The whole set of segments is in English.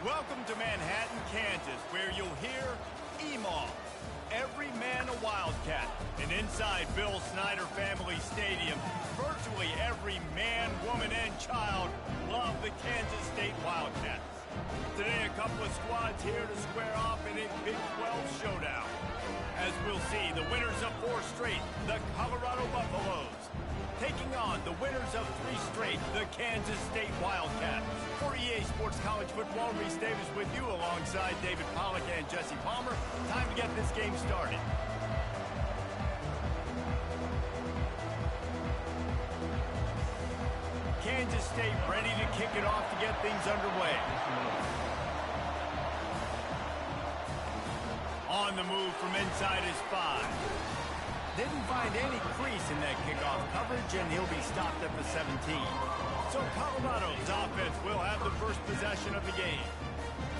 Welcome to Manhattan, Kansas, where you'll hear EMAW, every man a Wildcat. And inside Bill Snyder Family Stadium, virtually every man, woman, and child love the Kansas State Wildcats. Today, a couple of squads here to square off in a Big 12 showdown. As we'll see, the winners of 4 straight, the Colorado Buffaloes, taking on the winners of 3 straight, the Kansas State Wildcats. For EA Sports College Football, Reese Davis with you alongside David Pollack and Jesse Palmer. Time to get this game started. Kansas State ready to kick it off to get things underway. On the move from inside his 5. Didn't find any crease in that kickoff coverage, and he'll be stopped at the 17. So Colorado's offense will have the first possession of the game.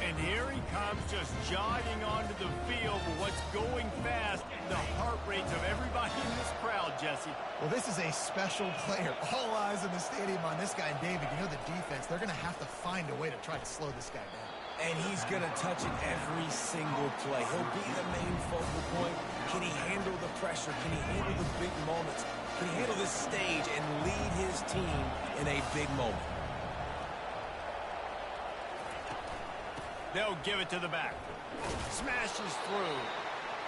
And here he comes, just jogging onto the field with what's going fast, the heart rates of everybody in this crowd, Jesse. Well, this is a special player. All eyes in the stadium on this guy. And David, you know the defense, they're going to have to find a way to try to slow this guy down. And he's going to touch it every single play. He'll be the main focal point. Can he handle the pressure? Can he handle the big moments? Can he handle this stage and lead his team in a big moment? They'll give it to the back. Smashes through.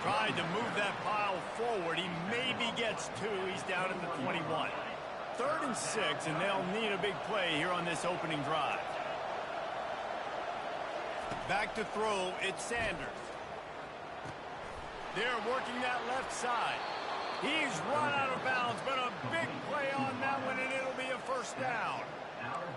Tried to move that pile forward. He maybe gets 2. He's down at the 21. 3rd and 6, and they'll need a big play here on this opening drive. Back to throw, it's Sanders. They're working that left side. He's run out of bounds, but a big play on that one, and it'll be a first down.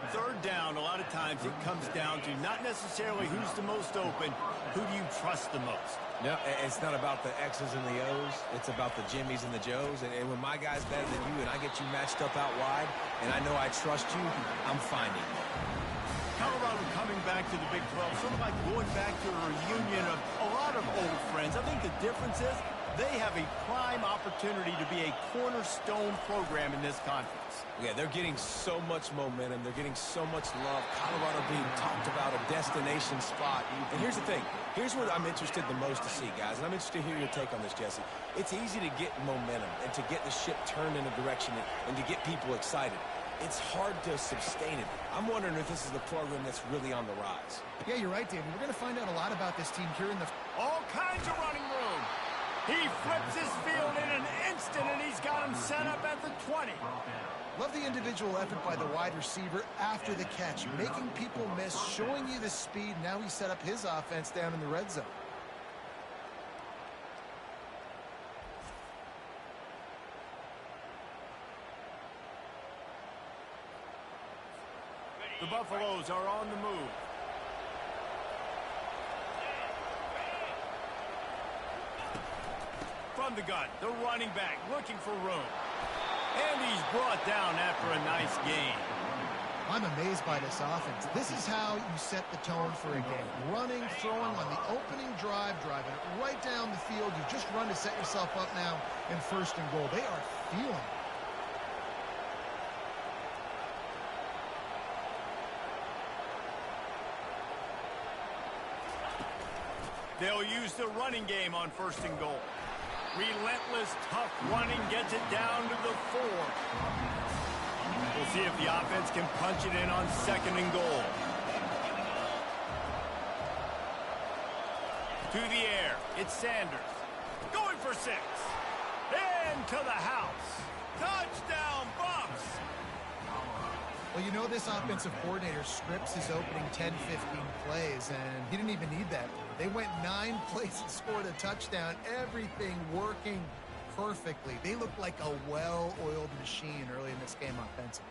3rd down, a lot of times it comes down to not necessarily who's the most open, who do you trust the most? No, it's not about the X's and the O's. It's about the Jimmies and the Joes. And when my guy's better than you and I get you matched up out wide, and I know I trust you, I'm finding you. Colorado coming back to the Big 12, sort of like going back to a reunion of a lot of old friends. I think the difference is they have a prime opportunity to be a cornerstone program in this conference. Yeah, they're getting so much momentum. They're getting so much love. Colorado being talked about, a destination spot. And here's the thing. Here's what I'm interested the most to see, guys. And I'm interested to hear your take on this, Jesse. It's easy to get momentum and to get the ship turned in a direction and to get people excited. It's hard to sustain it. I'm wondering if this is the program that's really on the rise. Yeah, you're right, David. We're going to find out a lot about this team here in the... All kinds of running room. He flips his field in an instant, and he's got him set up at the 20. Love the individual effort by the wide receiver after the catch, making people miss, showing you the speed. Now he set up his offense down in the red zone. The Buffaloes are on the move. From the gun, the running back looking for room. And he's brought down after a nice gain. I'm amazed by this offense. This is how you set the tone for a game. Running, throwing on the opening drive, driving it right down the field. You just run to set yourself up now in 1st and goal. They are feeling it. They'll use the running game on 1st and goal. Relentless, tough running gets it down to the 4. We'll see if the offense can punch it in on 2nd and goal. To the air, it's Sanders. Going for 6. Into the house. Touchdown, Buffs! Well, you know this offensive coordinator scripts his opening 10, 15 plays, and he didn't even need that. They went 9 plays and scored a touchdown. Everything working perfectly. They looked like a well-oiled machine early in this game offensively.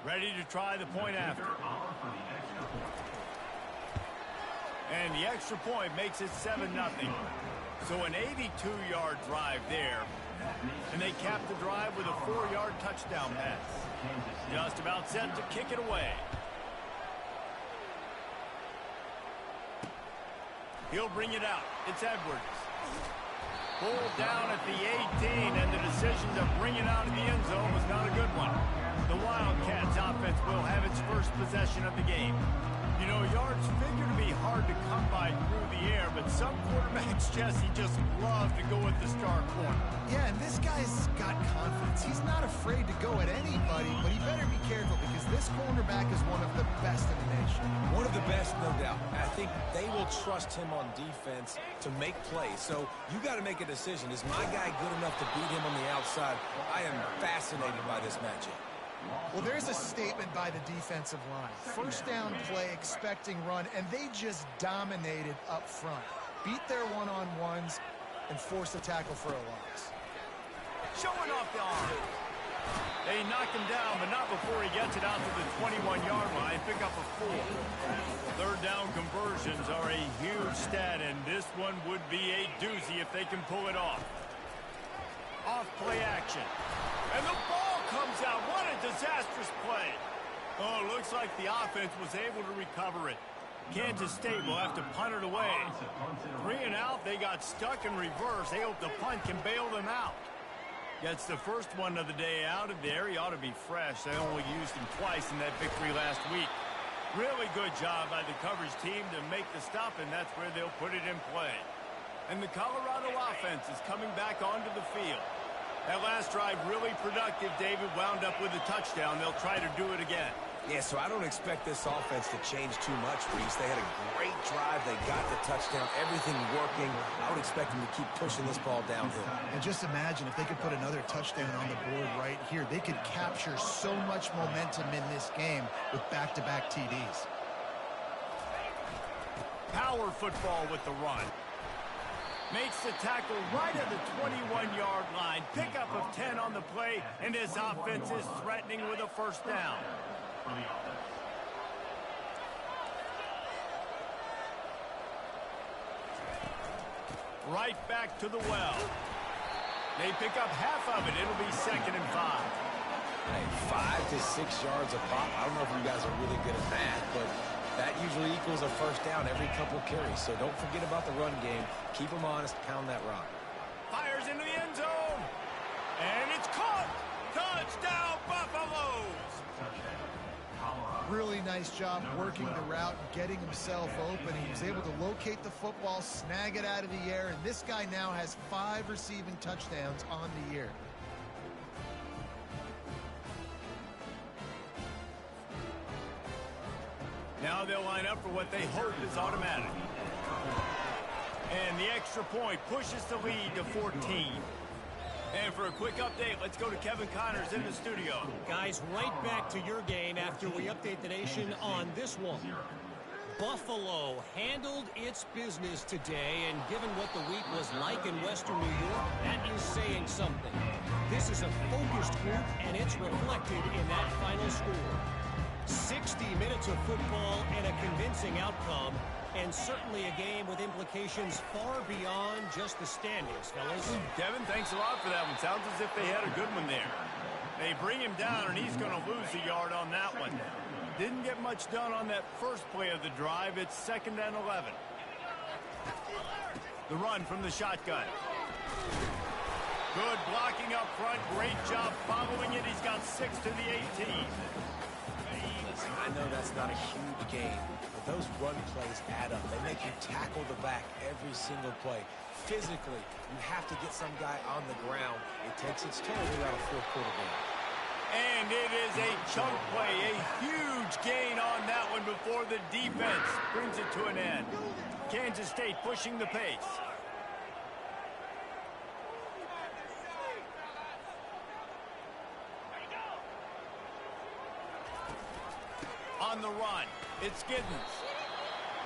Ready to try the point after. And the extra point makes it 7-0. So an 82-yard drive there. And they cap the drive with a 4-yard touchdown pass. Just about set to kick it away. He'll bring it out. It's Edwards. Pulled down at the 18, and the decision to bring it out of the end zone was not a good one. The Wildcats offense will have its first possession of the game. You know, yards figure to be hard to come by through the air, but some quarterbacks, Jesse, just love to go at the star corner. Yeah, and this guy's got confidence. He's not afraid to go at anybody, but he better be careful because this cornerback is one of the best in the nation. One of the best, no doubt. I think they will trust him on defense to make plays. So you got to make a decision. Is my guy good enough to beat him on the outside? I am fascinated by this matchup. Well, there's a statement by the defensive line. First down play, expecting run, and they just dominated up front. Beat their one-on-ones and forced a tackle for a loss. Showing off the arm. They knock him down, but not before he gets it out to the 21-yard line. Pick up a 4. Third down conversions are a huge stat, and this one would be a doozy if they can pull it off. Off play action. And the ball comes out. What a disastrous play. Oh, looks like the offense was able to recover it. Kansas State will have to punt it away. 3 and out. They got stuck in reverse. They hope the punt can bail them out. Gets the first one of the day out of there. He ought to be fresh. They only used him twice in that victory last week. Really good job by the coverage team to make the stop, and that's where they'll put it in play. And the Colorado offense is coming back onto the field. That last drive really productive. David wound up with a touchdown. They'll try to do it again. Yeah, so I don't expect this offense to change too much, Reese. They had a great drive. They got the touchdown. Everything working. I would expect them to keep pushing this ball downhill. And just imagine if they could put another touchdown on the board right here. They could capture so much momentum in this game with back-to-back TDs. Power football with the run. Makes the tackle right at the 21-yard line. Pickup of 10 on the play, and his offense is threatening with a first down. Right back to the well. They pick up half of it. It'll be 2nd and 5. Hey, 5 to 6 yards a pop. I don't know if you guys are really good at that, but that usually equals a first down every couple carries. So don't forget about the run game. Keep them honest. Pound that rock. Fires into the end zone. And it's caught. Touchdown, Buffaloes. Really nice job working the route and getting himself open. He was able to locate the football, snag it out of the air, and this guy now has 5 receiving touchdowns on the year. Now they'll line up for what they hope is automatic. And the extra point pushes the lead to 14. And for a quick update, let's go to Kevin Connors in the studio. Guys, right back to your game after we update the nation on this one. Buffalo handled its business today, and given what the week was like in Western New York, that is saying something. This is a focused group, and it's reflected in that final score. 60 minutes of football and a convincing outcome, and certainly a game with implications far beyond just the standings, fellas. Kevin, thanks a lot for that one. Sounds as if they had a good one there. They bring him down, and he's going to lose a yard on that one. Didn't get much done on that first play of the drive. It's 2nd and 11. The run from the shotgun. Good blocking up front. Great job following it. He's got 6 to the 18. I know that's not a huge game, but those run plays add up. They make you tackle the back every single play. Physically, you have to get some guy on the ground. It takes its toll throughout a fourth-quarter game. And it is a chunk play, a huge gain on that one before the defense brings it to an end. Kansas State pushing the pace. On the run, it's Giddens.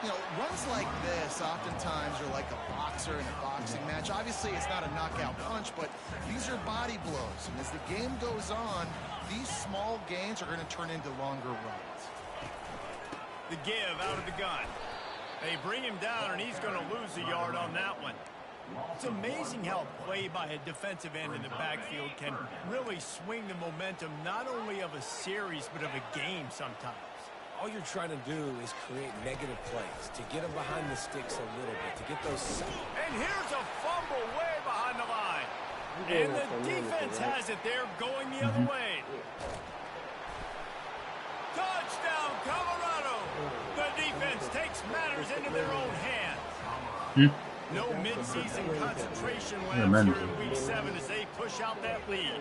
You know, runs like this oftentimes are like a boxer in a boxing match. Obviously, it's not a knockout punch, but these are body blows. And as the game goes on, these small gains are going to turn into longer runs. The give out of the gun. They bring him down, and he's going to lose a yard on that one. It's amazing how a play by a defensive end in the backfield can really swing the momentum not only of a series, but of a game sometimes. All you're trying to do is create negative plays, to get them behind the sticks a little bit, to get those... And here's a fumble way behind the line. And the defense has it. They're going the other way. Touchdown, Colorado. The defense takes matters into their own hands. No mid-season concentration lapse here in Week 7 as they push out that lead.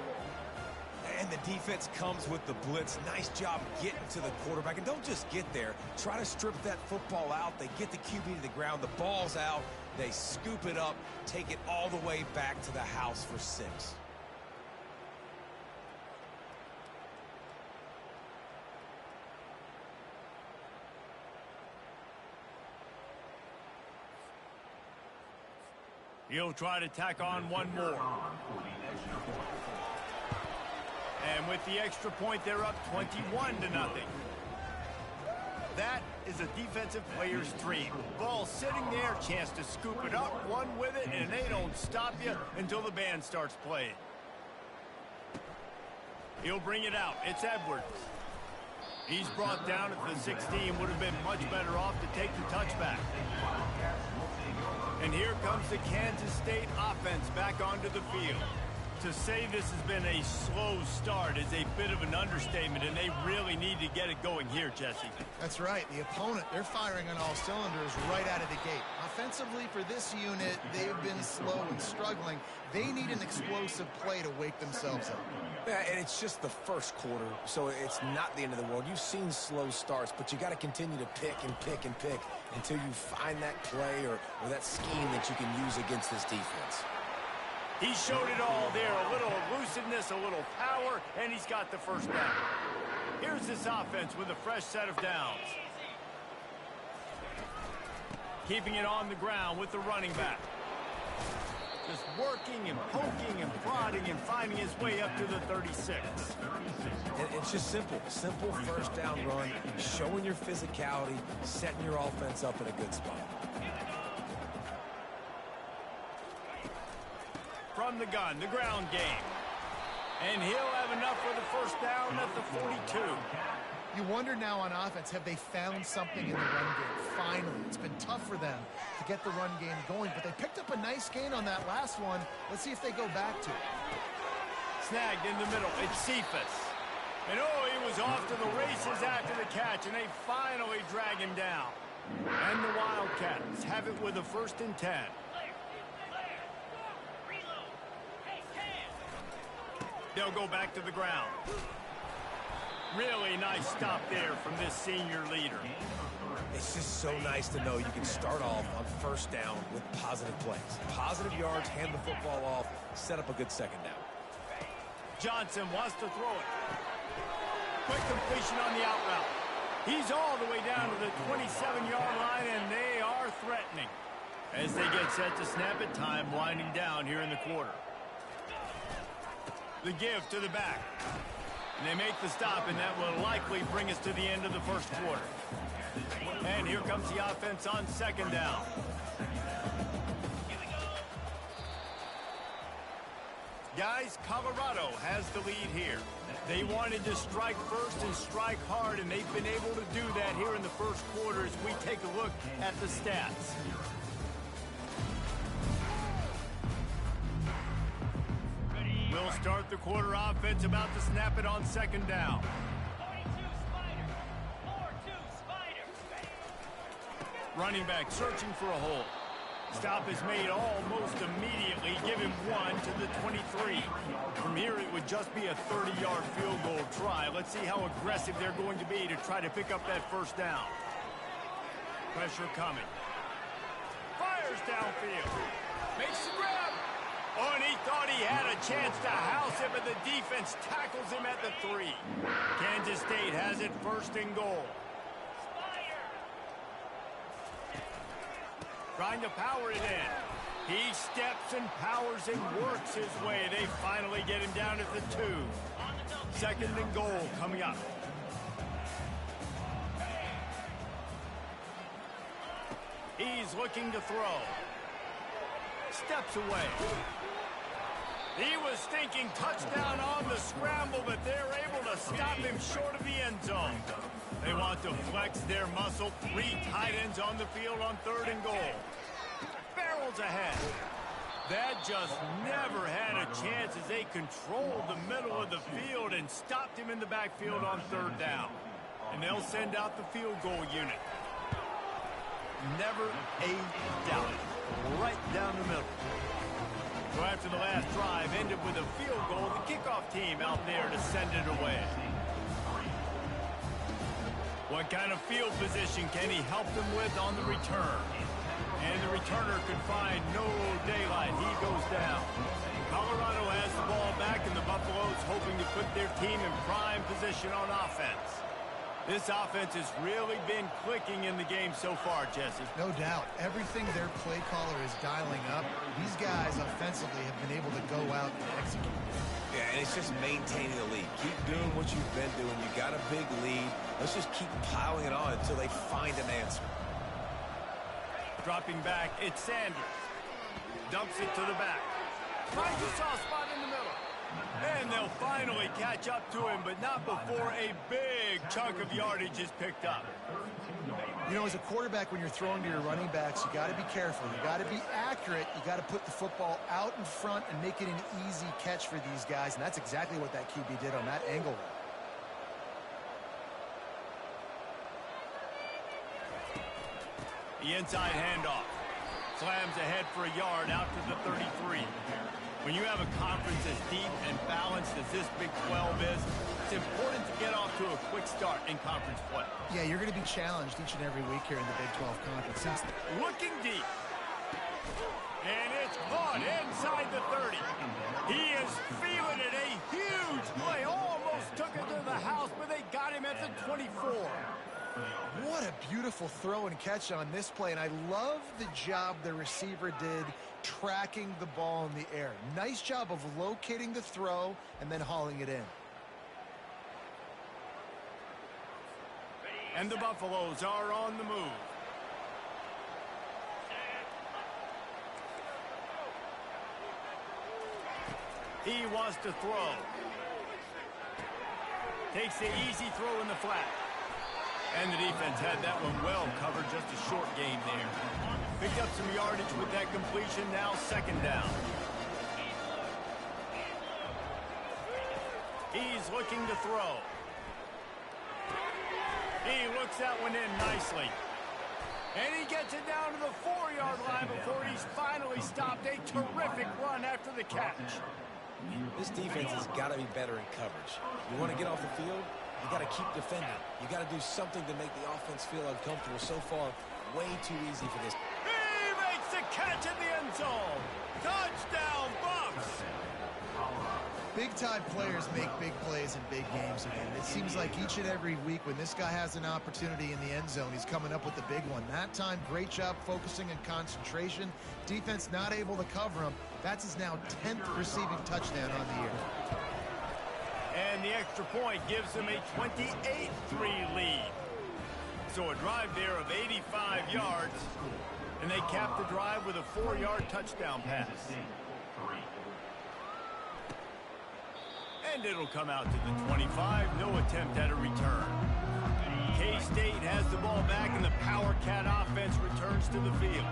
And the defense comes with the blitz. Nice job getting to the quarterback. And don't just get there. Try to strip that football out. They get the QB to the ground. The ball's out. They scoop it up, take it all the way back to the house for 6. He'll try to tack on one more. And with the extra point, they're up 21-0. That is a defensive player's dream. Ball sitting there, chance to scoop it up, run with it, and they don't stop you until the band starts playing. He'll bring it out. It's Edwards. He's brought down at the 16. Would have been much better off to take the touchback. And here comes the Kansas State offense back onto the field. To say this has been a slow start is a bit of an understatement, and they really need to get it going here, Jesse. That's right. The opponent, they're firing on all cylinders right out of the gate. Offensively, for this unit, they've been slow and struggling. They need an explosive play to wake themselves up. Yeah, and it's just the first quarter, so it's not the end of the world. You've seen slow starts, but you got to continue to pick and pick and pick until you find that play or that scheme that you can use against this defense. He showed it all there, a little elusiveness, a little power, and he's got the first down. Here's this offense with a fresh set of downs. Keeping it on the ground with the running back. Just working and poking and prodding and finding his way up to the 36. And it's just simple. Simple first down run, showing your physicality, setting your offense up in a good spot. From the gun, the ground game. And he'll have enough for the first down at the 42. You wonder now on offense, have they found something in the run game? Finally, it's been tough for them to get the run game going, but they picked up a nice gain on that last one. Let's see if they go back to it. Snagged in the middle, it's Cephas. And oh, he was off to the races after the catch, and they finally drag him down. And the Wildcats have it with a 1st and 10. They'll go back to the ground. Really nice stop there from this senior leader. It's just so nice to know you can start off on first down with positive plays. Positive yards, hand the football off, set up a good second down. Johnson wants to throw it. Quick completion on the out route. He's all the way down to the 27-yard line, and they are threatening. As they get set to snap it, time winding down here in the quarter. The give to the back. And they make the stop, and that will likely bring us to the end of the first quarter. And here comes the offense on 2nd down. Guys, Colorado has the lead here. They wanted to strike first and strike hard, and they've been able to do that here in the first quarter as we take a look at the stats. We'll start the quarter offense about to snap it on 2nd down. 42 Spider. 4-2 Spider. Running back searching for a hole. Stop is made almost immediately. Give him 1 to the 23. From here, it would just be a 30-yard field goal try. Let's see how aggressive they're going to be to try to pick up that first down. Pressure coming. Fires downfield. Makes the grab. Oh, and he thought he had a chance to house him, but the defense tackles him at the 3. Kansas State has it 1st and goal. Trying to power it in. He steps and powers and works his way. They finally get him down at the 2. 2nd and goal coming up. He's looking to throw. Steps away. He was thinking touchdown on the scramble, but they're able to stop him short of the end zone. They want to flex their muscle. 3 tight ends on the field on 3rd and goal. Barrels ahead. That just never had a chance as they controlled the middle of the field and stopped him in the backfield on third down. And they'll send out the field goal unit. Never a doubt. Right down the middle. So after the last drive ended with a field goal, the kickoff team out there to send it away. What kind of field position can he help them with on the return? And the returner could find no daylight. He goes down. Colorado has the ball back, and the Buffaloes hoping to put their team in prime position on offense. This offense has really been clicking in the game so far, Jesse. No doubt. Everything their play caller is dialing up, these guys offensively have been able to go out and execute. Yeah, and it's just maintaining the lead. Keep doing what you've been doing. You got a big lead. Let's just keep piling it on until they find an answer. Dropping back, it's Sanders. Dumps it to the back. Finds a soft spot in the middle. And they'll finally catch up to him, but not before a big chunk of yardage is picked up. You know, as a quarterback, when you're throwing to your running backs, you got to be careful. You got to be accurate. You got to put the football out in front and make it an easy catch for these guys, and that's exactly what that QB did on that angle. The inside handoff. Slams ahead for a yard out to the 33. When you have a conference as deep and balanced as this Big 12 is, it's important to get off to a quick start in conference play. Yeah, you're going to be challenged each and every week here in the Big 12 Conference. Looking deep. And it's caught inside the 30. He is feeling it. A huge play. Almost took it to the house, but they got him at the 24. What a beautiful throw and catch on this play, and I love the job the receiver did tracking the ball in the air. Nice job of locating the throw and then hauling it in. And the Buffaloes are on the move. He wants to throw. Takes the easy throw in the flat. And the defense had that one well covered, just a short gain there. Picked up some yardage with that completion, now second down. He's looking to throw. He looks that one in nicely. And he gets it down to the 4-yard line before he's finally stopped. A terrific run after the catch. This defense has got to be better in coverage. You want to get off the field? You got to keep defending. You got to do something to make the offense feel uncomfortable. So far, way too easy for this. He makes the catch in the end zone. Touchdown, Bucs. Big-time players make big plays in big games again. It seems like each and every week when this guy has an opportunity in the end zone, he's coming up with the big one. That time, great job focusing and concentration. Defense not able to cover him. That's his now 10th receiving touchdown on the year. And the extra point gives them a 28-3 lead. So a drive there of 85 yards, and they cap the drive with a 4-yard touchdown pass. And it'll come out to the 25, no attempt at a return. K-State has the ball back, and the Power Cat offense returns to the field.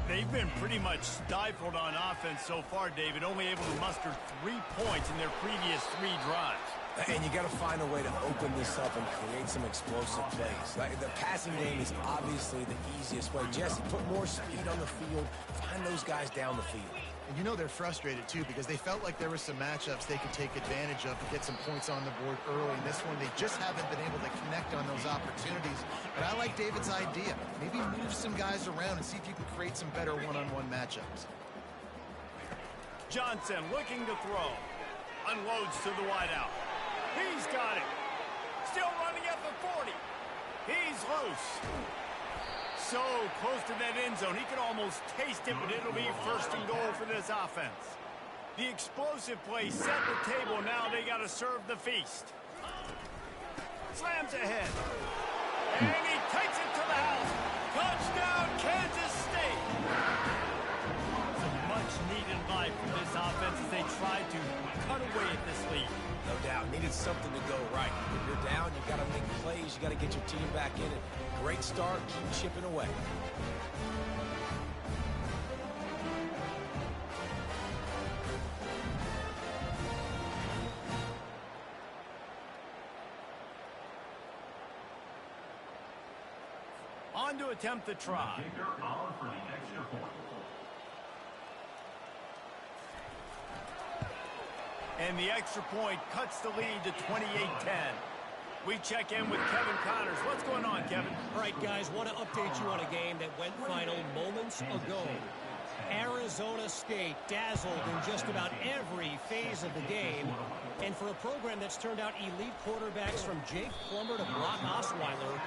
They've been pretty much stifled on offense so far, David, only able to muster 3 points in their previous 3 drives. And you got to find a way to open this up and create some explosive plays. Like, the passing game is obviously the easiest way. Jesse, put more speed on the field. Find those guys down the field. And you know they're frustrated, too, because they felt like there were some matchups they could take advantage of to get some points on the board early. In this one, they just haven't been able to connect on those opportunities. But I like David's idea. Maybe move some guys around and see if you can create some better one-on-one matchups. Johnson looking to throw. Unloads to the wideout. He's got it. Still running at the 40. He's loose. So close to that end zone, he could almost taste it, but it'll be first and goal for this offense. The explosive play set the table. Now they got to serve the feast. Slams ahead. And he takes it to the house. Touchdown, Kansas State. It's a much-needed life for this offense as they try to cut away at this lead. No doubt. Needed something to go right. If you're down, you got to make plays. You got to get your team back in it. Great start. Keep chipping away. On to attempt the try. And the extra point cuts the lead to 28-10. We check in with Kevin Connors. What's going on, Kevin? All right, guys, want to update you on a game that went final moments ago. Arizona State dazzled in just about every phase of the game. And for a program that's turned out elite quarterbacks from Jake Plummer to Brock Osweiler,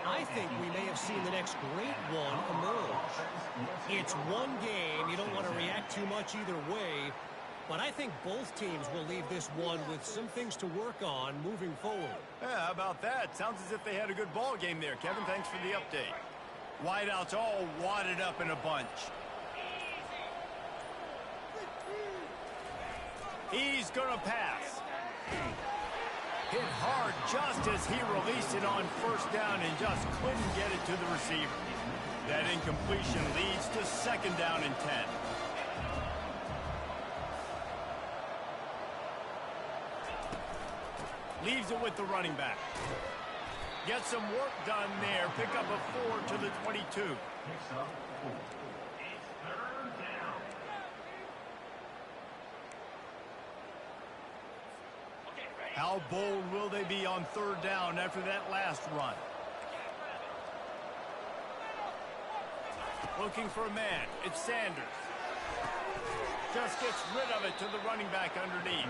I think we may have seen the next great one emerge. It's one game. You don't want to react too much either way. But I think both teams will leave this one with some things to work on moving forward. Yeah, how about that? Sounds as if they had a good ball game there. Kevin, thanks for the update. Wideouts all wadded up in a bunch. He's going to pass. Hit hard just as he released it on first down and just couldn't get it to the receiver. That incompletion leads to second down and 10. Leaves it with the running back. Get some work done there. Pick up a 4 to the 22. How bold will they be on third down after that last run? Looking for a man. It's Sanders. Just gets rid of it to the running back underneath.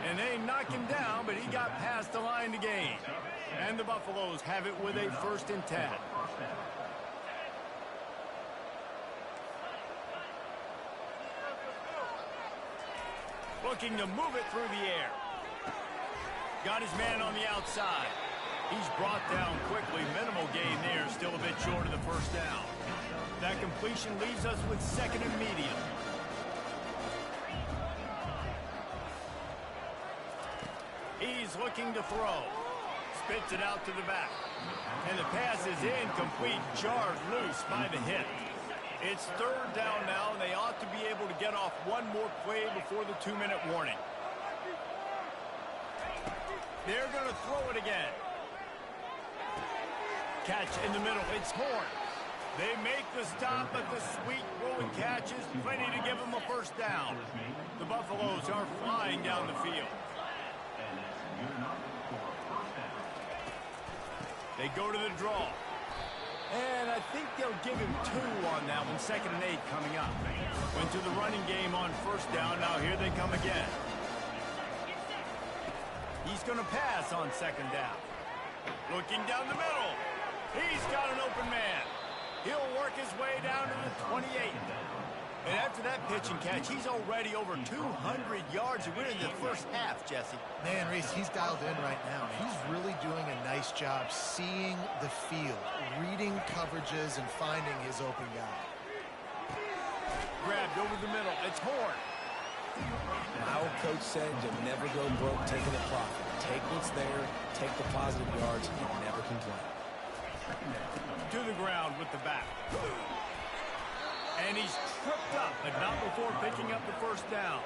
And they knock him down, but he got past the line to gain. And the Buffaloes have it with a 1st and 10. Looking to move it through the air. Got his man on the outside. He's brought down quickly. Minimal gain there, still a bit short of the first down. That completion leaves us with 2nd and medium. He's looking to throw. Spits it out to the back. And the pass is incomplete, jarred loose by the hit. It's 3rd down now, and they ought to be able to get off one more play before the 2-minute warning. They're going to throw it again. Catch in the middle. It's Horn. They make the stop, but the sweet rolling catch is plenty to give them a 1st down. The Buffaloes are flying down the field. They go to the draw. And I think they'll give him 2 on that one. 2nd and 8 coming up. Went to the running game on 1st down. Now here they come again. He's going to pass on 2nd down. Looking down the middle. He's got an open man. He'll work his way down to the 28. And after that pitch and catch, he's already over 200 yards to win in the first half, Jesse. Man, Reese, he's dialed in right now. He's really doing a nice job seeing the field, reading coverages, and finding his open guy. Grabbed over the middle. It's Horn. My old coach said you'll never go broke taking a profit. Take what's there, take the positive yards, and never complain. To the ground with the back. And he's tripped up, but not before picking up the 1st down.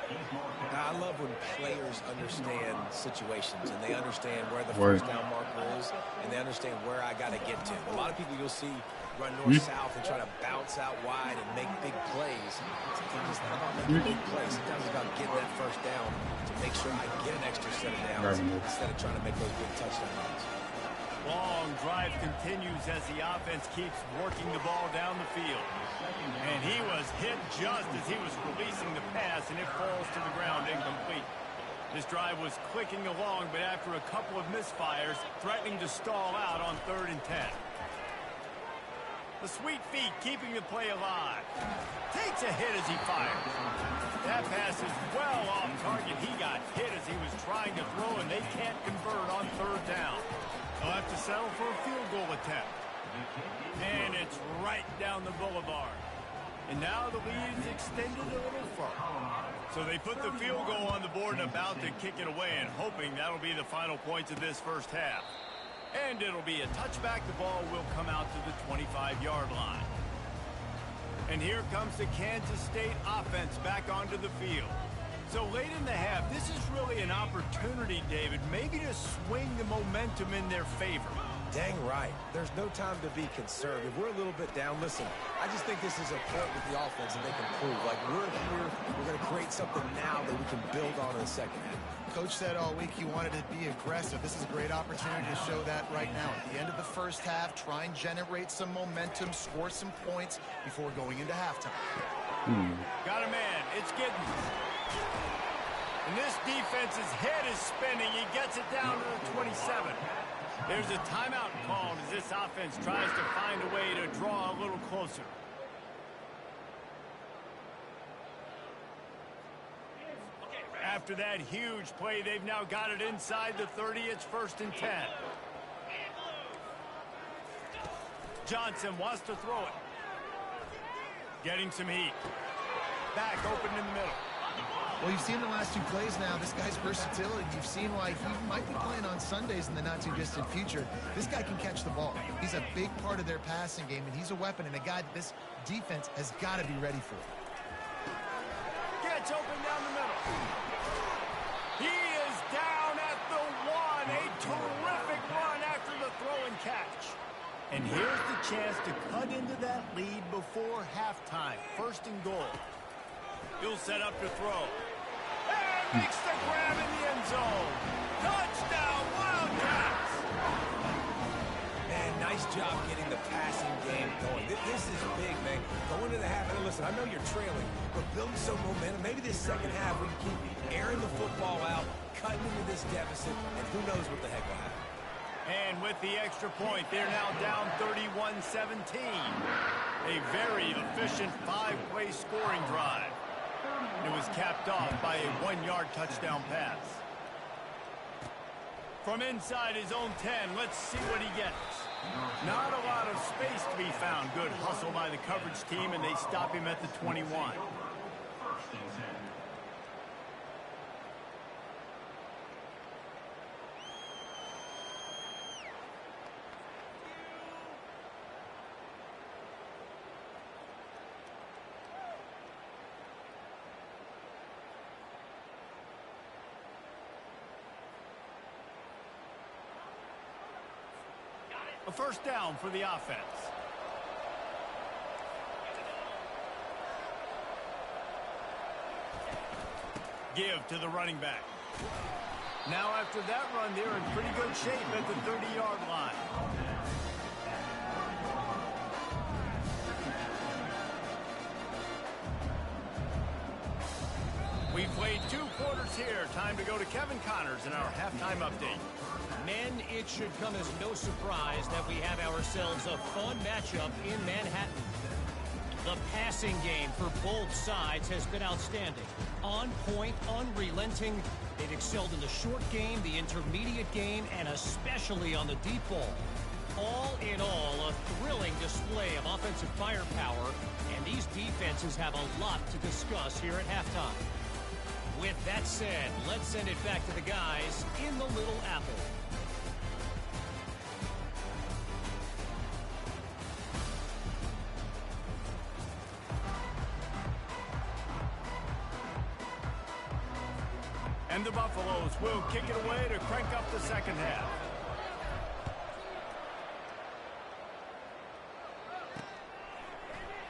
Now, I love when players understand situations and they understand where the 1st down marker is and they understand where I got to get to. A lot of people you'll see run north-south and try to bounce out wide and make big plays. Sometimes it's not about making big plays. Sometimes it's about getting that 1st down to make sure I get an extra set of downs instead of trying to make those big touchdown runs. Long drive continues as the offense keeps working the ball down the field. And he was hit just as he was releasing the pass, and it falls to the ground incomplete. This drive was clicking along, but after a couple of misfires, threatening to stall out on 3rd and 10. The sweet feet keeping the play alive. Takes a hit as he fires. That pass is well off target. He got hit as he was trying to throw, and they can't convert on 3rd down. They'll have to settle for a field goal attempt. And it's right down the boulevard. And now the lead is extended a little further. So they put the field goal on the board and about to kick it away and hoping that'll be the final points of this first half. And it'll be a touchback. The ball will come out to the 25-yard line. And here comes the Kansas State offense back onto the field. So late in the half, this is really an opportunity, David, maybe to swing the momentum in their favor. Dang right. There's no time to be concerned. If we're a little bit down, listen, I just think this is a point with the offense that they can prove. Like, we're here, we're going to create something now that we can build on in the second half. Coach said all week he wanted to be aggressive. This is a great opportunity to show that right now. At the end of the first half, try and generate some momentum, score some points before going into halftime. Got a man. It's Giddens. And this defense's head is spinning. He gets it down to the 27. There's a timeout called as this offense tries to find a way to draw a little closer. After that huge play, they've now got it inside the 30. It's 1st and 10. Johnson wants to throw it. Getting some heat. Back open in the middle. Well, you've seen the last 2 plays now. This guy's versatility. You've seen why he might be playing on Sundays in the not-too-distant future. This guy can catch the ball. He's a big part of their passing game, and he's a weapon and a guy that this defense has got to be ready for. Gets open down the middle. He is down at the 1. A terrific run after the throw and catch. And here's the chance to cut into that lead before halftime. 1st and goal. He'll set up to throw. And makes the grab in the end zone. Touchdown, Wildcats! Man, nice job getting the passing game going. This is big, man. Going to the half, and listen, I know you're trailing, but building some momentum. Maybe this second half we can keep airing the football out, cutting into this deficit, and who knows what the heck will happen. And with the extra point, they're now down 31-17. A very efficient 5-play scoring drive. It was capped off by a 1-yard touchdown pass. From inside his own 10, let's see what he gets. Not a lot of space to be found. Good hustle by the coverage team, and they stop him at the 21. A 1st down for the offense. Give to the running back. Now after that run, they're in pretty good shape at the 30-yard line. We've played 2 quarters here. Time to go to Kevin Connors in our halftime update. Men, it should come as no surprise that we have ourselves a fun matchup in Manhattan. The passing game for both sides has been outstanding. On point, unrelenting. They've excelled in the short game, the intermediate game, and especially on the deep ball. All in all, a thrilling display of offensive firepower, and these defenses have a lot to discuss here at halftime. With that said, let's send it back to the guys in the Little Apple. And the Buffaloes will kick it away to crank up the second half.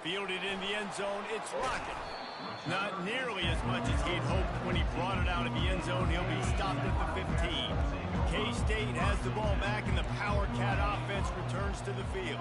Fielded in the end zone, it's Rocket. Not nearly as much as he'd hoped when he brought it out of the end zone. He'll be stopped at the 15. K-State has the ball back, and the Power Cat offense returns to the field.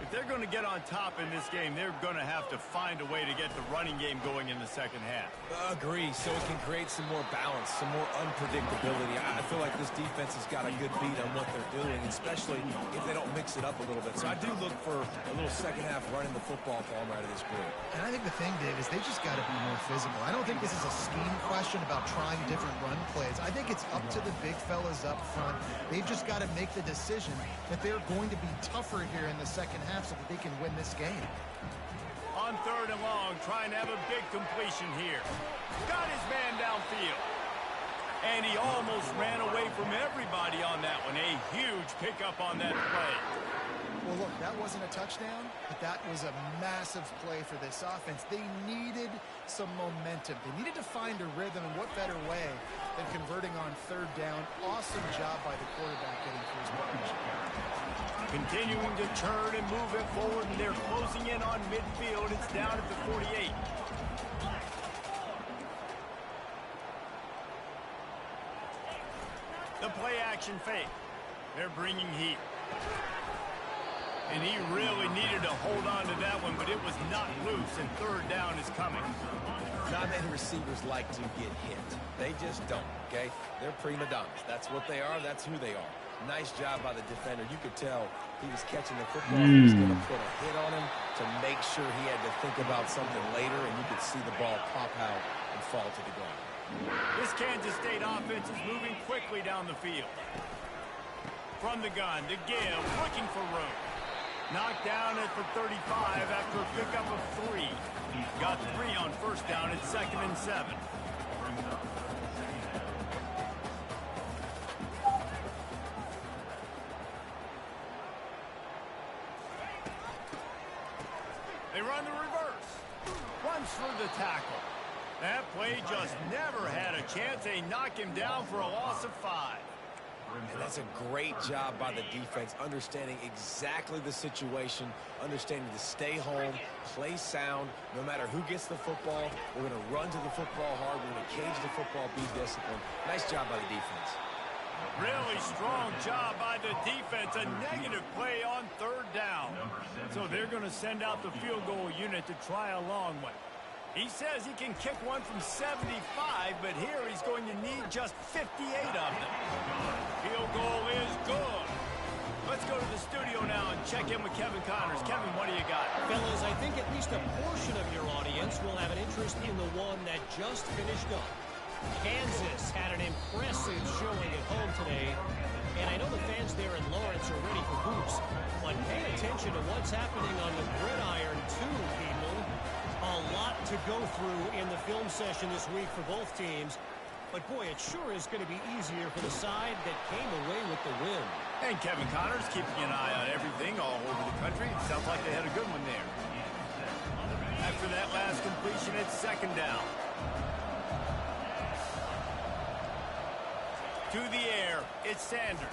If they're going to get on top in this game, they're going to have to find a way to get the running game going in the second half. Agree, so it can create some more balance, some more unpredictability. I feel like this defense has got a good beat on what they're doing, especially if they don't mix it up a little bit. So I do look for a little second half running the football from out of this group. And I think the thing, Dave, is they just got to be more physical. I don't think this is a scheme question about trying different run plays. I think it's up to the big fellas up front. They've just got to make the decision that they're going to be tougher here in the second half so that they can win this game. On 3rd and long, trying to have a big completion here. Got his man downfield. And he almost ran away from everybody on that one. A huge pickup on that play. Well, look, that wasn't a touchdown, but that was a massive play for this offense. They needed some momentum. They needed to find a rhythm, and what better way than converting on 3rd down. Awesome job by the quarterback getting through his partnership. Continuing to turn and move it forward, and they're closing in on midfield. It's down at the 48. The play action fake. They're bringing heat. And he really needed to hold on to that one, but it was not loose, and third down is coming. Not many receivers like to get hit. They just don't, okay? They're prima donnas. That's what they are. That's who they are. Nice job by the defender. You could tell he was catching the football. He was going to put a hit on him to make sure he had to think about something later, and you could see the ball pop out and fall to the ground. This Kansas State offense is moving quickly down the field. From the gun to give, looking for room. Knocked down at the 35 after a pickup of 3. Got 3 on first down at 2nd and 7. They run the reverse. Runs through the tackle. That play just never had a chance. They knock him down for a loss of 5. And that's a great job by the defense, understanding exactly the situation, understanding to stay home, play sound. No matter who gets the football, we're going to run to the football hard. We're going to cage the football, be disciplined. Nice job by the defense. Really strong job by the defense. A negative play on third down. So they're going to send out the field goal unit to try a long one. He says he can kick one from 75, but here he's going to need just 58 of them. Field goal is good. Let's go to the studio now and check in with Kevin Connors. Kevin, what do you got? Fellas, I think at least a portion of your audience will have an interest in the one that just finished up. Kansas had an impressive showing at home today, and I know the fans there in Lawrence are ready for hoops, but pay attention to what's happening on the gridiron too, people. A lot to go through in the film session this week for both teams, but boy, it sure is going to be easier for the side that came away with the win. And Kevin Connors keeping an eye on everything all over the country. It sounds like they had a good one there. After that last completion, it's 2nd down. To the air, it's Sanders.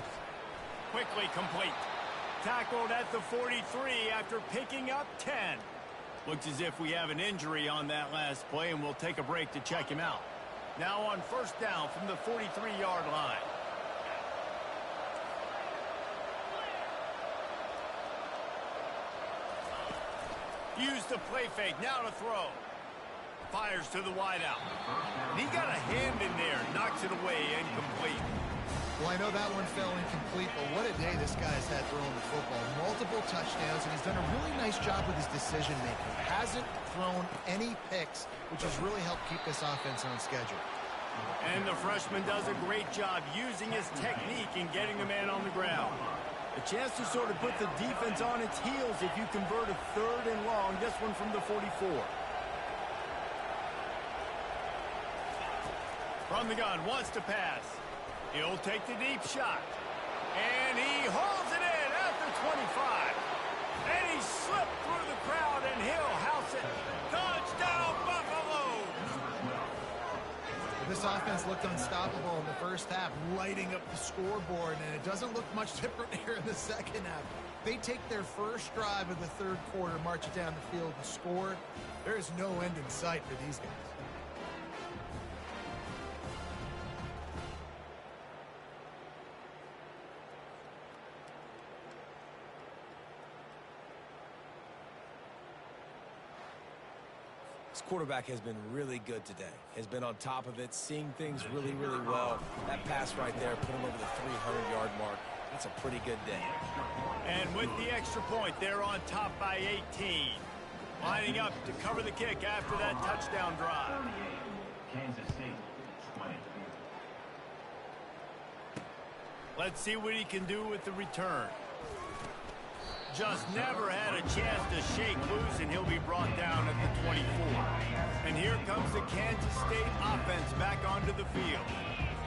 Quickly complete. Tackled at the 43 after picking up 10. Looks as if we have an injury on that last play, and we'll take a break to check him out. Now on first down from the 43-yard line. Use the play fake, now to throw. Fires to the wideout. And he got a hand in there, knocks it away, incomplete. Well, I know that one fell incomplete, but what a day this guy's had throwing the football. Multiple touchdowns, and he's done a really nice job with his decision-making. Hasn't thrown any picks, which has really helped keep this offense on schedule. And the freshman does a great job using his technique and getting the man on the ground. A chance to sort of put the defense on its heels if you convert a 3rd and long, this one from the 44. From the gun, wants to pass. He'll take the deep shot. And he hauls it in at the 25. And he slipped through the crowd, and he'll house it. Touchdown, Buffaloes! This offense looked unstoppable in the first half, lighting up the scoreboard, and it doesn't look much different here in the second half. They take their first drive of the 3rd quarter, march it down the field, and score. There is no end in sight for these guys. This quarterback has been really good today. Has been on top of it, seeing things really, really well. That pass right there put him over the 300-yard mark. That's a pretty good day. And with the extra point, they're on top by 18. Lining up to cover the kick after that touchdown drive. Kansas State, 20. Let's see what he can do with the return. Just never had a chance to shake loose, and he'll be brought down at the 24. And here comes the Kansas State offense back onto the field.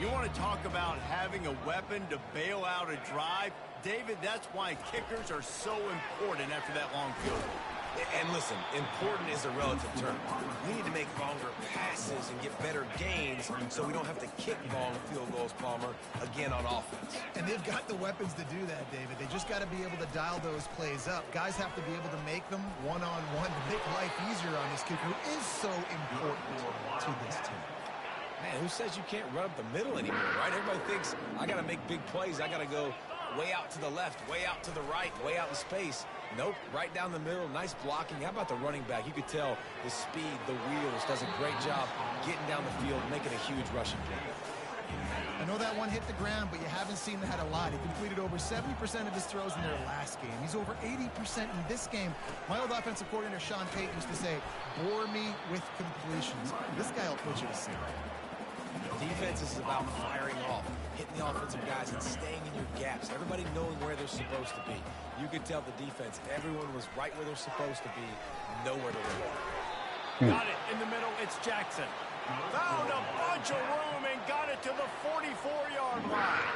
You want to talk about having a weapon to bail out a drive? David, that's why kickers are so important after that long field goal. And listen, important is a relative term. We need to make longer passes and get better gains so we don't have to kick long field goals, Palmer, again on offense. And they've got the weapons to do that, David. They just got to be able to dial those plays up. Guys have to be able to make them one-on-one to make life easier on this kid who is so important to this team. Man, who says you can't run up the middle anymore, right? Everybody thinks I got to make big plays. I got to go way out to the left, way out to the right, way out in space. Nope, right down the middle, nice blocking. How about the running back? You could tell the speed, the wheels, does a great job getting down the field, making a huge rushing play. I know that one hit the ground, but you haven't seen that a lot. He completed over 70% of his throws in their last game. He's over 80% in this game. My old offensive coordinator, Sean Payton, used to say, bore me with completions. This guy will put you to sleep. Defense is about firing off, hitting the offensive guys and staying in your gaps. Everybody knowing where they're supposed to be. You could tell the defense, everyone was right where they're supposed to be, nowhere to run. Got it in the middle. It's Jackson. Found a bunch of room and got it to the 44-yard line.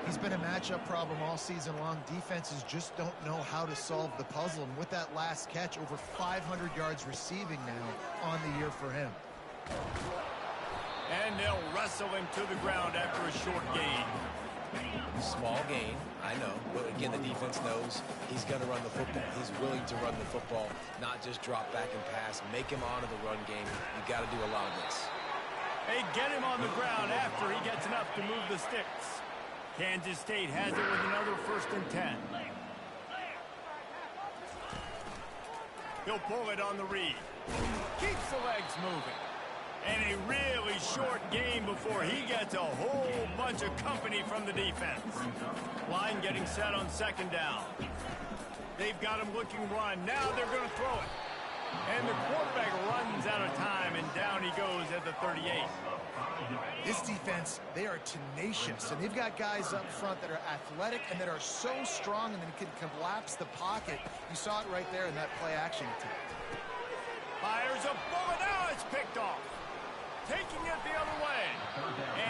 He's been a matchup problem all season long. Defenses just don't know how to solve the puzzle. And with that last catch, over 500 yards receiving now on the year for him. And they'll wrestle him to the ground after a short gain. Small gain, I know. But again, the defense knows he's going to run the football. He's willing to run the football, not just drop back and pass. Make him honor the run game. You got to do a lot of this. They get him on the ground after he gets enough to move the sticks. Kansas State has it with another 1st and 10. He'll pull it on the read. Keeps the legs moving. And a really short game before he gets a whole bunch of company from the defense. Line getting set on 2nd down. They've got him looking run. Now they're going to throw it. And the quarterback runs out of time, and down he goes at the 38. This defense, they are tenacious, and they've got guys up front that are athletic and that are so strong and then can collapse the pocket. You saw it right there in that play-action attempt. Fires a bullet. Now it's picked off. Taking it the other way.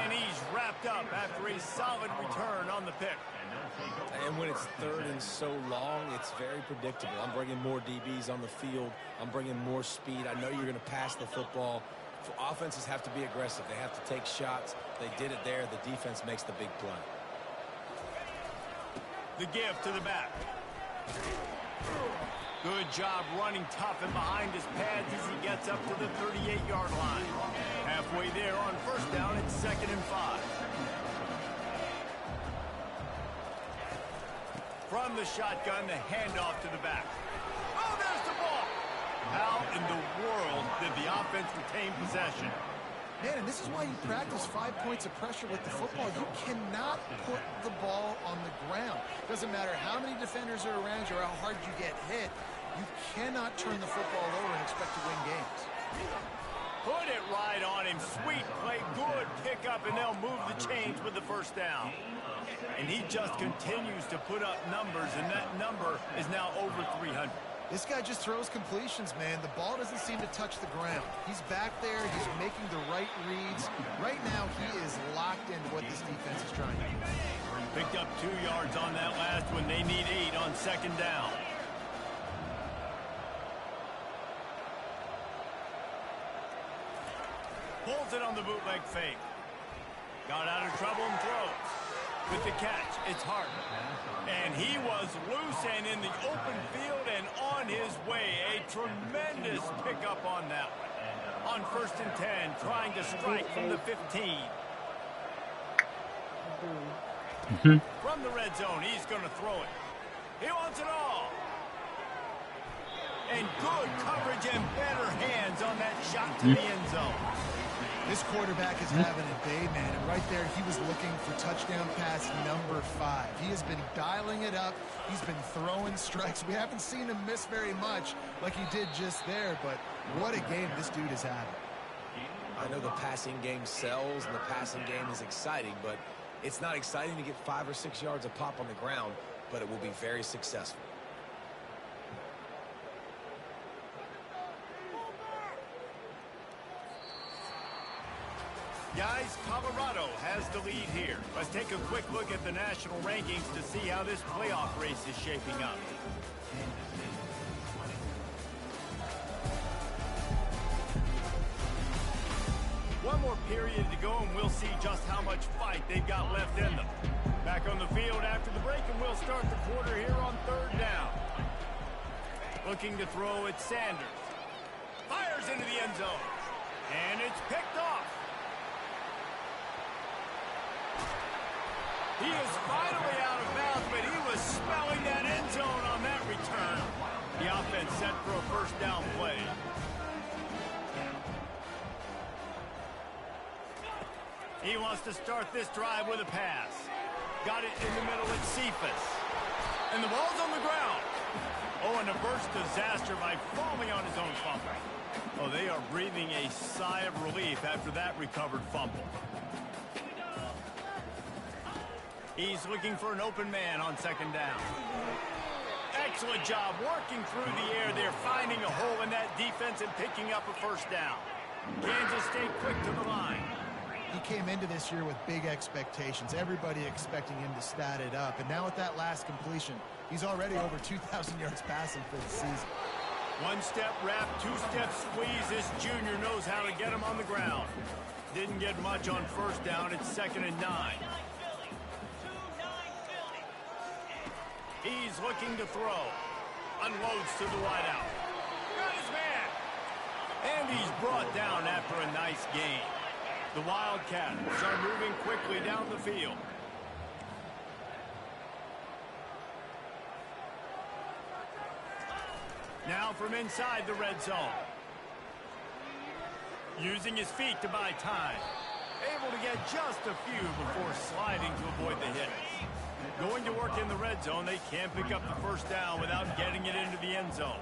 And he's wrapped up after a solid return on the pick. And when it's 3rd and so long, it's very predictable. I'm bringing more DBs on the field. I'm bringing more speed. I know you're going to pass the football. Offenses have to be aggressive. They have to take shots. They did it there. The defense makes the big play. The give to the back. Good job running tough and behind his pads as he gets up to the 38-yard line. Halfway there on 1st down, it's 2nd and 5. From the shotgun, the handoff to the back. Oh, there's the ball. How in the world did the offense retain possession? Man, and this is why you practice 5 points of pressure with the football. You cannot put the ball on the ground. Doesn't matter how many defenders are around you or how hard you get hit. You cannot turn the football over and expect to win games. Put it right on him. Sweet play, good pickup, and they'll move the chains with the 1st down. And he just continues to put up numbers, and that number is now over 300. This guy just throws completions, man. The ball doesn't seem to touch the ground. He's back there. He's making the right reads. Right now, he is locked into what this defense is trying to do. Picked up 2 yards on that last one. They need 8 on 2nd down. Pulls it on the bootleg fake. Got out of trouble and throws. With the catch, it's Hart. And he was loose and in the open field and on his way. A tremendous pickup on that one. On 1st and 10, trying to strike from the 15. From the red zone, he's going to throw it. He wants it all. And good coverage and better hands on that shot to the end zone. This quarterback is having a day, man, and right there he was looking for touchdown pass number 5. He has been dialing it up. He's been throwing strikes. We haven't seen him miss very much like he did just there, but what a game this dude is having. I know the passing game sells and the passing game is exciting, but it's not exciting to get 5 or 6 yards a pop on the ground, but it will be very successful. Guys, Colorado has the lead here. Let's take a quick look at the national rankings to see how this playoff race is shaping up. period to go, and we'll see just how much fight they've got left in them. Back on the field after the break, and we'll start the quarter here on 3rd down. Looking to throw at Sanders. Fires into the end zone. And it's picked off. He is finally out of bounds, but he was smelling that end zone on that return. The offense set for a 1st down play. He wants to start this drive with a pass. Got it in the middle at Cephas. And the ball's on the ground. Oh, and a burst disaster by falling on his own fumble. Oh, they are breathing a sigh of relief after that recovered fumble. He's looking for an open man on 2nd down. Excellent job working through the air. They're finding a hole in that defense and picking up a 1st down. Kansas State quick to the line. He came into this year with big expectations. Everybody expecting him to stat it up. And now with that last completion, he's already over 2,000 yards passing for the season. 1-step wrap, 2-step squeeze. This junior knows how to get him on the ground. Didn't get much on 1st down. It's 2nd and 9. He's looking to throw. Unloads to the wideout. Got his man. And he's brought down after a nice gain. The Wildcats are moving quickly down the field. Now from inside the red zone. Using his feet to buy time. Able to get just a few before sliding to avoid the hit. Going to work in the red zone. They can't pick up the 1st down without getting it into the end zone.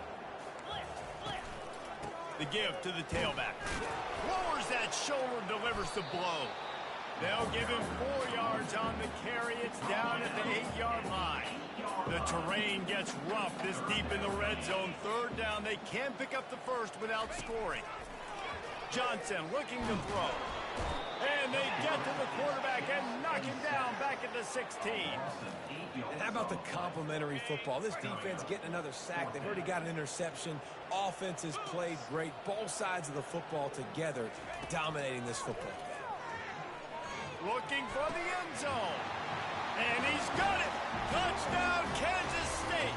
The give to the tailback. Lowers that shoulder, delivers the blow. They'll give him 4 yards on the carry. It's down at the 8-yard line. The terrain gets rough this deep in the red zone. 3rd down. They can't pick up the 1st without scoring. Johnson looking to throw. And they get to the quarterback and knock him down back at the 16. And how about the complimentary football? This defense getting another sack. They've already got an interception. Offense has played great. Both sides of the football together dominating this football game. Looking for the end zone. And he's got it. Touchdown, Kansas State.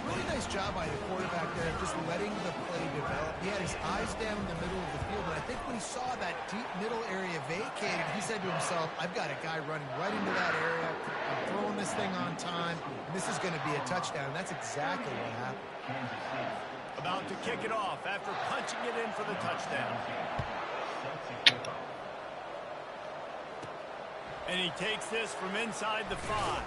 Really nice job by the quarterback there, just letting the play develop. He had his eyes down in the middle of the field, and I think when he saw that deep middle area vacated, he said to himself, I've got a guy running right into that area. I'm throwing this thing on time. And this is going to be a touchdown. That's exactly what happened. About to kick it off after punching it in for the touchdown. And he takes this from inside the 5.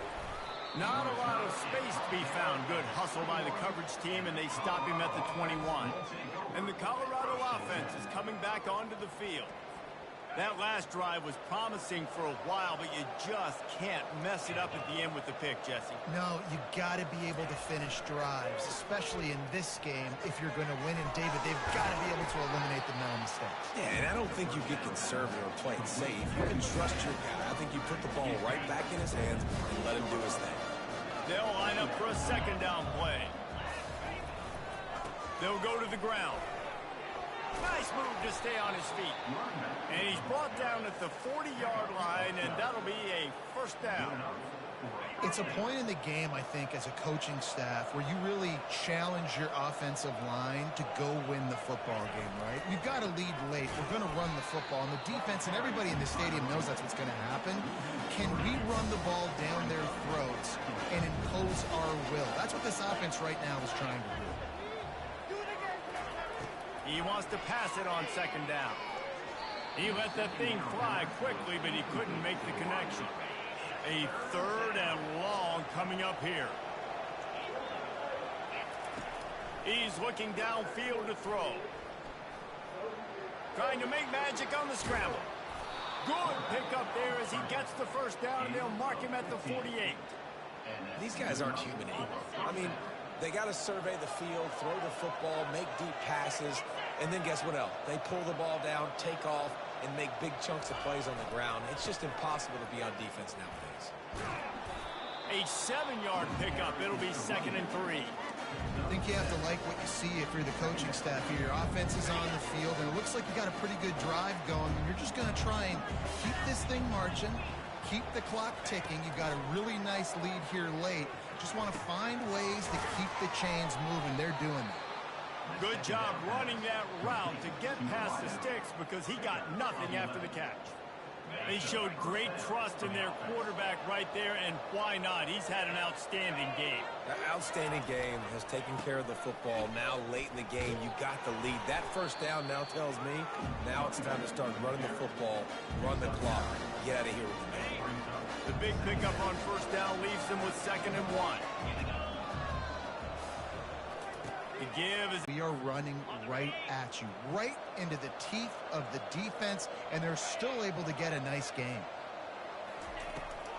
Not a lot of space to be found. Good hustle by the coverage team, and they stop him at the 21. And the Colorado offense is coming back onto the field. That last drive was promising for a while, but you just can't mess it up at the end with the pick, Jesse. No, you got to be able to finish drives, especially in this game. If you're going to win, and David, they've got to be able to eliminate the no mistakes. Yeah, and I don't think you get conservative or play it safe. You can trust your guy. I think you put the ball right back in his hands and let him do his thing. They'll line up for a 2nd down play. They'll go to the ground. Nice move to stay on his feet. And he's brought down at the 40-yard line, and that'll be a 1st down. It's a point in the game, I think, as a coaching staff where you really challenge your offensive line to go win the football game, right? We've got to lead late. We're going to run the football. And the defense and everybody in the stadium knows that's what's going to happen. Can we run the ball down their throats and impose our will? That's what this offense right now is trying to do. He wants to pass it on 2nd down. He let that thing fly quickly, but he couldn't make the connection. A 3rd and long coming up here. He's looking downfield to throw. Trying to make magic on the scramble. Good pickup there as he gets the 1st down, and they'll mark him at the 48. These guys aren't human anymore. I mean, they got to survey the field, throw the football, make deep passes, and then guess what else? They pull the ball down, take off, and make big chunks of plays on the ground. It's just impossible to be on defense nowadays. A 7-yard pickup. It'll be 2nd and 3. I think you have to like what you see if you're the coaching staff here. Your offense is on the field, and it looks like you got a pretty good drive going, and you're just going to try and keep this thing marching, keep the clock ticking. You've got a really nice lead here late. Just want to find ways to keep the chains moving. They're doing that. Good job running that route to get past the sticks because he got nothing after the catch. They showed great trust in their quarterback right there, and why not? He's had an outstanding game. That outstanding game has taken care of the football. Now, late in the game, you got the lead. That first down now tells me now it's time to start running the football, run the clock, get out of here with the game. The big pickup on first down leaves them with 2nd and 1. The give is... We are running right at you, right into the teeth of the defense, and they're still able to get a nice game.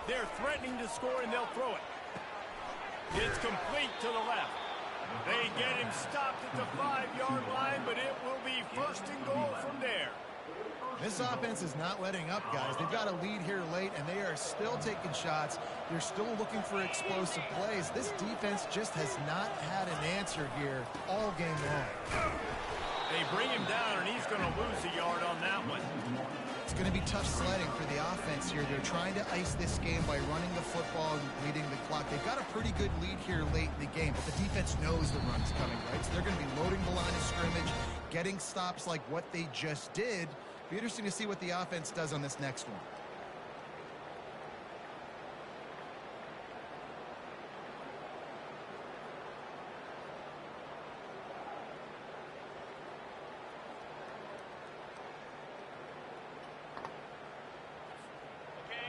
They're threatening to score, and they'll throw it. It's complete to the left. They get him stopped at the 5-yard line, but it will be 1st and goal from there. This offense is not letting up, guys. They've got a lead here late, and they are still taking shots. They're still looking for explosive plays. This defense just has not had an answer here all game long. They bring him down, and he's going to lose a yard on that one. It's going to be tough sledding for the offense here. They're trying to ice this game by running the football and leading the clock. They've got a pretty good lead here late in the game, but the defense knows the run's coming, right? So they're going to be loading the line of scrimmage, getting stops like what they just did. Be interesting to see what the offense does on this next one.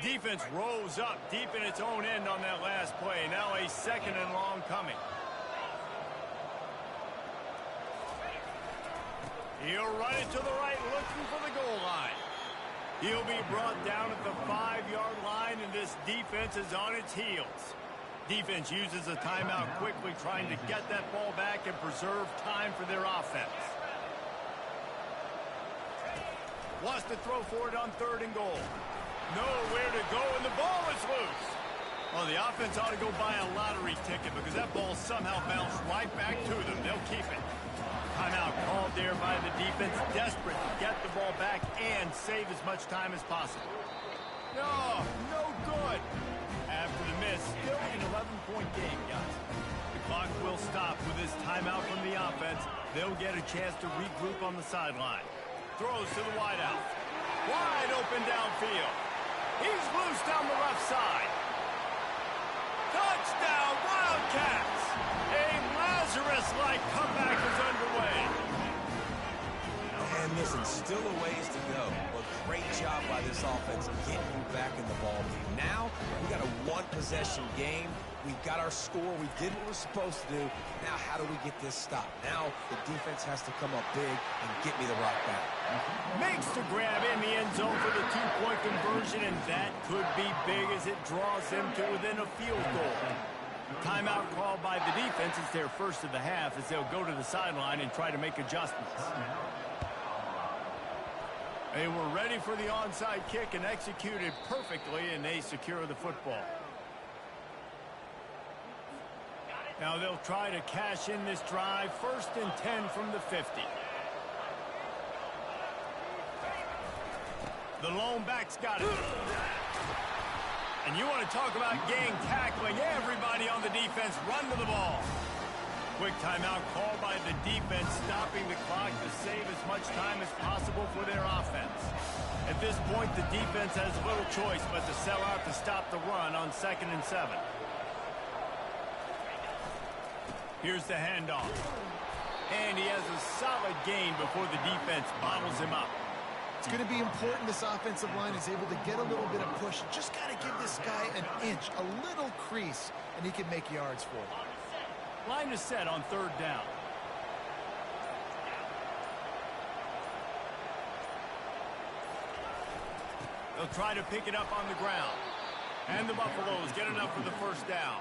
Defense rose up deep in its own end on that last play. Now a 2nd and long coming. He'll run it to the right, looking for the goal line. He'll be brought down at the 5-yard line, and this defense is on its heels. Defense uses a timeout quickly, trying to get that ball back and preserve time for their offense. Wants to throw for it on 3rd and goal. Nowhere to go, and the ball is loose. Well, the offense ought to go buy a lottery ticket because that ball somehow bounced right back to them. They'll keep it. Timeout called there by the defense, desperate to get the ball back and save as much time as possible. No good. After the miss, still an 11-point game, guys. The clock will stop with this timeout from the offense. They'll get a chance to regroup on the sideline. Throws to the wideout. Wide open downfield. He's loose down the left side. Touchdown, Wildcats! A Lazarus-like comeback is underway. And listen, still a ways to go. But great job by this offense getting you back in the ball game. Now, we got a one-possession game. We got our score. We did what we're supposed to do. Now, how do we get this stopped? Now, the defense has to come up big and get me the rock back. Makes the grab in the end zone for the 2-point conversion, and that could be big as it draws them to within a field goal. Timeout called by the defense. It's their first of the half as they'll go to the sideline and try to make adjustments. They were ready for the onside kick and executed perfectly, and they secure the football. Now they'll try to cash in this drive. 1st and 10 from the 50. The lone back's got it. And you want to talk about gang tackling. Everybody on the defense run to the ball. Quick timeout called by the defense, stopping the clock to save as much time as possible for their offense. At this point, the defense has little choice but to sell out to stop the run on 2nd and 7. Here's the handoff. And he has a solid gain before the defense bottles him up. It's going to be important this offensive line is able to get a little bit of push. Just got to give this guy an inch, a little crease, and he can make yards for it. Line is set on 3rd down. They'll try to pick it up on the ground. And the Buffaloes get enough for the 1st down.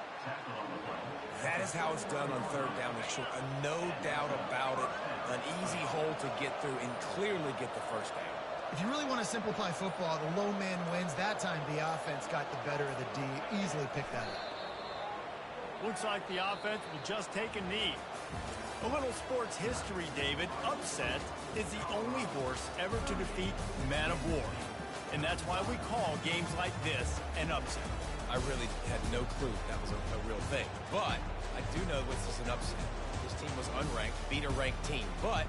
That is how it's done on 3rd down and short. No doubt about it. An easy hole to get through and clearly get the 1st down. If you really want to simplify football, the low man wins. That time the offense got the better of the D. Easily picked that up. Looks like the offense will just take a knee. A little sports history, David. Upset is the only horse ever to defeat Man of War. And that's why we call games like this an upset. I really had no clue that was a real thing. But I do know this is an upset. This team was unranked, beat a ranked team. But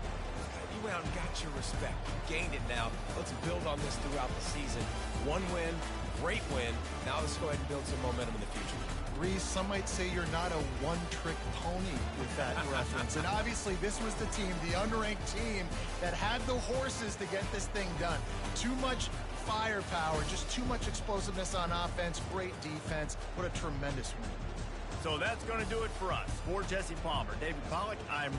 you went out and got your respect. You gained it now. Let's build on this throughout the season. One win, great win. Now let's go ahead and build some momentum in the future. Reese, some might say you're not a one-trick pony with that reference. And obviously, this was the team, the unranked team, that had the horses to get this thing done. Too much firepower, just too much explosiveness on offense, great defense. What a tremendous win. So that's going to do it for us. For Jesse Palmer, David Pollack, I'm